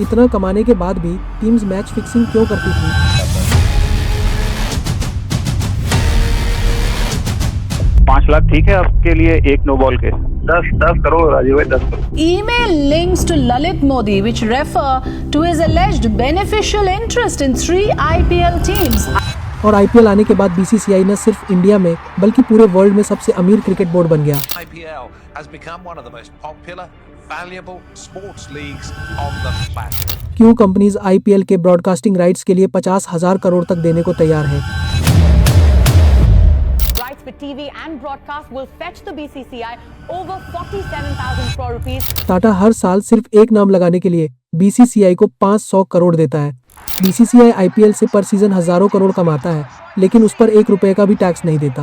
इतना कमाने के बाद भी टीम्स मैच फिक्सिंग क्यों करती थी? 5 लाख ठीक है आपके लिए एक नो बॉल के? 10 करोड़ राजीव भाई, 10 crore. Email links to Lalit Modi which refer to his alleged beneficial interest in 3 IPL teams. और आईपीएल आने के बाद बीसीसीआई न सिर्फ इंडिया में बल्कि पूरे वर्ल्ड में सबसे अमीर क्रिकेट बोर्ड बन गया। IPL has become one of the most popular, valuable sports leagues on the planet. क्यों कंपनीज आईपीएल के ब्रॉडकास्टिंग राइट्स के लिए 50,000 करोड़ तक देने को तैयार है? Rights for TV and broadcast will fetch the BCCI over 47,000 crore rupees. Tata हर साल सिर्फ एक नाम लगाने के लिए बीसीसीआई को 500 करोड़ देता है। बीसीसीआई आईपीएल से पर सीजन हजारों करोड़ कमाता है, लेकिन उस पर 1 रुपए का भी टैक्स नहीं देता।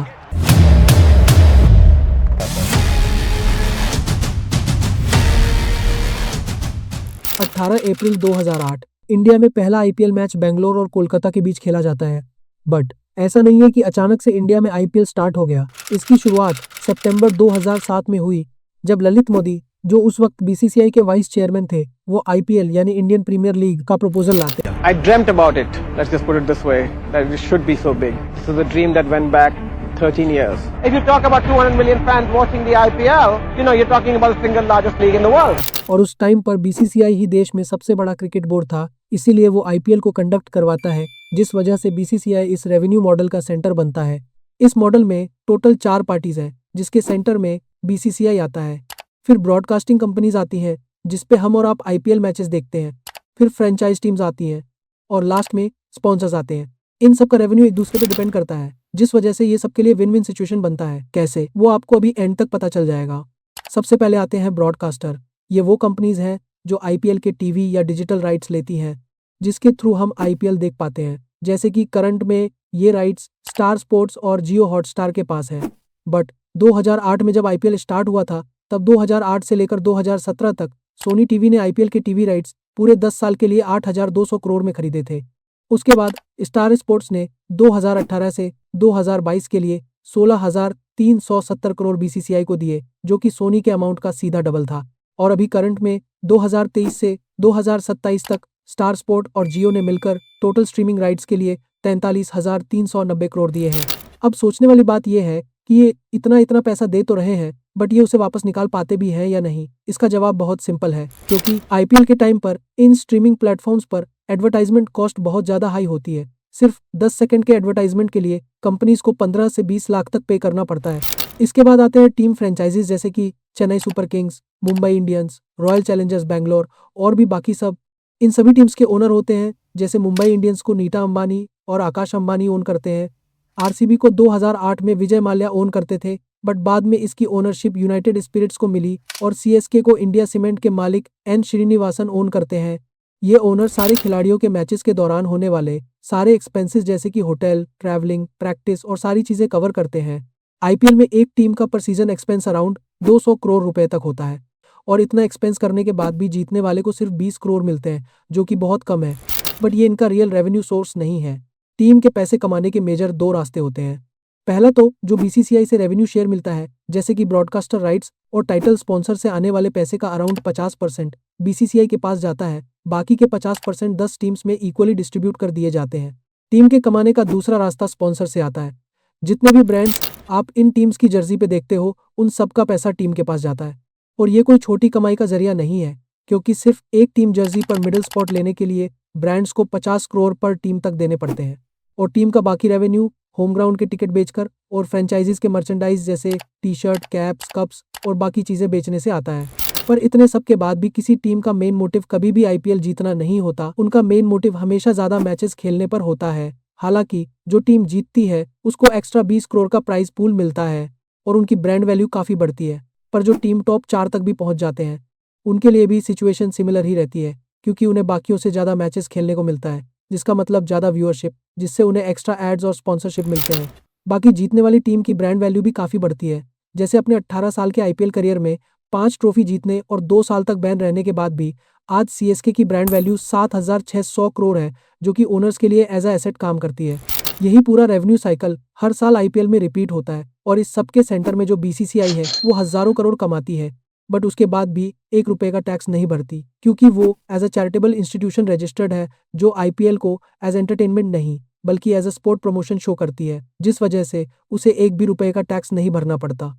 अप्रैल 2008 इंडिया में पहला आईपीएल मैच बेंगलोर और कोलकाता के बीच खेला जाता है। बट ऐसा नहीं है कि अचानक से इंडिया में आईपीएल स्टार्ट हो गया। इसकी शुरुआत सितंबर 2007 में हुई, जब ललित मोदी, जो उस वक्त बीसीसीआई के वाइस चेयरमैन थे, वो आईपीएल यानी इंडियन प्रीमियर लीग का प्रपोजल लाते हैं। I dreamt about it, let's just put it this way, that it should be so big. This is a dream that went back 13 years. If you talk about 200 million fans watching the IPL, you're talking about the single largest league in the world. और उस time पर BCCI ही देश में सबसे बड़ा cricket board था, इसीलिए वो आईपीएल को कंडक्ट करवाता है, जिस वजह से बीसीसीआई इस रेवेन्यू मॉडल का सेंटर बनता है। इस मॉडल में टोटल 4 पार्टीज हैं, जिसके सेंटर में बीसीसीआई आता है। फिर ब्रॉडकास्टिंग कंपनीज आती हैं, जिसपे हम और आप आईपीएल मैचेस देखते हैं। फिर फ्रेंचाइज टीम्स आती हैं और लास्ट में स्पॉन्सर्स आते हैं। इन सब का रेवेन्यू एक दूसरे पे डिपेंड करता है, जिस वजह से ये सबके लिए विन विन सिचुएशन बनता है। कैसे, वो आपको अभी एंड तक पता चल जाएगा। सबसे पहले आते हैं ब्रॉडकास्टर। ये वो कंपनीज हैं जो आईपीएल के टीवी या डिजिटल राइट्स लेती हैं, जिसके थ्रू हम आईपीएल देख पाते हैं। जैसे कि करंट में ये राइट्स स्टार स्पोर्ट्स और जियो हॉटस्टार के पास है। बट 2008 में जब आईपीएल स्टार्ट हुआ था, तब 2008 से लेकर 2017 तक सोनी टीवी ने आईपीएल के टीवी राइट्स पूरे 10 साल के लिए 8,200 करोड़ में खरीदे थे। उसके बाद स्टार स्पोर्ट्स ने 2018 से 2022 के लिए 16,370 करोड़ बीसीसीआई को दिए, जो कि सोनी के अमाउंट का सीधा डबल था। और अभी करंट में 2023 से 2027 तक स्टार स्पोर्ट और जियो ने मिलकर टोटल स्ट्रीमिंग राइट्स के लिए 43,390 करोड़ दिए हैं। अब सोचने वाली बात यह है कि ये इतना पैसा दे तो रहे हैं, बट ये उसे वापस निकाल पाते भी हैं या नहीं? इसका जवाब बहुत सिंपल है, क्योंकि आईपीएल के टाइम पर इन स्ट्रीमिंग प्लेटफॉर्म्स पर एडवर्टाइजमेंट कॉस्ट बहुत ज़्यादा हाई होती है। सिर्फ 10 सेकंड के एडवर्टाइजमेंट के लिए कंपनीज को 15 से 20 लाख तक पे करना पड़ता है। इसके बाद आते हैं टीम फ्रेंचाइजीज, जैसे कि Chennai super Kings, Mumbai Indians, royal Challengers Bangalore और भी बाकी सब। इन सभी टीम्स के ओनर होते हैं, जैसे मुंबई इंडियंस को नीता अंबानी और आकाश अंबानी ओन करते हैं। आरसीबी को 2008 में विजय माल्या ओन करते थे, बट बाद में इसकी ओनरशिप यूनाइटेड स्पिरिट्स को मिली और सीएसके को इंडिया सीमेंट के मालिक एन श्रीनिवासन ओन करते हैं। ये ओनर सारे खिलाड़ियों के मैचेस के दौरान होने वाले सारे एक्सपेंसेस, जैसे कि होटल, ट्रैवलिंग, प्रैक्टिस और सारी चीजें कवर करते हैं। आईपीएल में एक टीम का पर सीजन एक्सपेंस अराउंड 200 करोड़ रुपए तक होता है, और इतना एक्सपेंस करने के बाद भी जीतने वाले को सिर्फ 20 करोड़ मिलते हैं, जो कि बहुत कम है। बट ये इनका रियल रेवेन्यू सोर्स नहीं है। टीम के पैसे कमाने के मेजर 2 रास्ते होते हैं। पहला तो जो बीसीसीआई से रेवेन्यू शेयर मिलता है, जैसे कि ब्रॉडकास्टर राइट्स और टाइटल स्पॉन्सर से आने वाले पैसे का अराउंड 50% बीसीसीआई के पास जाता है। बाकी के 50% 10 टीम्स में इक्वली डिस्ट्रीब्यूट कर दिए जाते हैं। टीम के कमाने का दूसरा रास्ता स्पॉन्सर से आता है। जितने भी ब्रांड्स आप इन टीम्स की जर्सी पे देखते हो, उन सबका पैसा टीम के पास जाता है। और ये कोई छोटी कमाई का जरिया नहीं है, क्योंकि सिर्फ एक टीम जर्सी पर मिडिल स्पॉट लेने के लिए ब्रांड्स को 50 करोड़ पर टीम तक देने पड़ते हैं। और टीम का बाकी रेवेन्यू होम ग्राउंड के टिकट बेचकर और फ्रेंचाइजीज के मर्चेंडाइज जैसे टी शर्ट, कैप्स, कप्स और बाकी चीजें बेचने से आता है। पर इतने सब के बाद भी किसी टीम का मेन मोटिव कभी भी आईपीएल जीतना नहीं होता। उनका मेन मोटिव हमेशा ज्यादा मैचेस खेलने पर होता है। हालांकि जो टीम जीतती है उसको एक्स्ट्रा 20 करोड़ का प्राइज पूल मिलता है और उनकी ब्रांड वैल्यू काफी बढ़ती है। पर जो टीम टॉप 4 तक भी पहुंच जाते हैं, उनके लिए भी सिचुएशन सिमिलर ही रहती है, क्योंकि उन्हें बाकियों से ज्यादा मैचेस खेलने को मिलता है, जिसका मतलब ज्यादा व्यूअरशिप, जिससे उन्हें एक्स्ट्रा एड्स और स्पॉन्सरशिप मिलते हैं। बाकी जीतने वाली टीम की ब्रांड वैल्यू भी काफी बढ़ती है। जैसे अपने 18 साल के आईपीएल करियर में 5 ट्रॉफी जीतने और 2 साल तक बैन रहने के बाद भी आज सीएसके की ब्रांड वैल्यू 7,600 करोड़ है, जो कि ओनर्स के लिए एज अ एसेट काम करती है। यही पूरा रेवेन्यू साइकिल हर साल आईपीएल में रिपीट होता है, और इस सब के सेंटर में जो बीसीसीआई है वो हजारों करोड़ कमाती है। बट उसके बाद भी 1 रुपये का टैक्स नहीं भरती, क्योंकि वो as a charitable institution registered है जो IPL को एज एंटरटेनमेंट नहीं बल्कि as a sport promotion show करती है, जिस वजह से उसे 1 भी रुपये का टैक्स नहीं भरना पड़ता।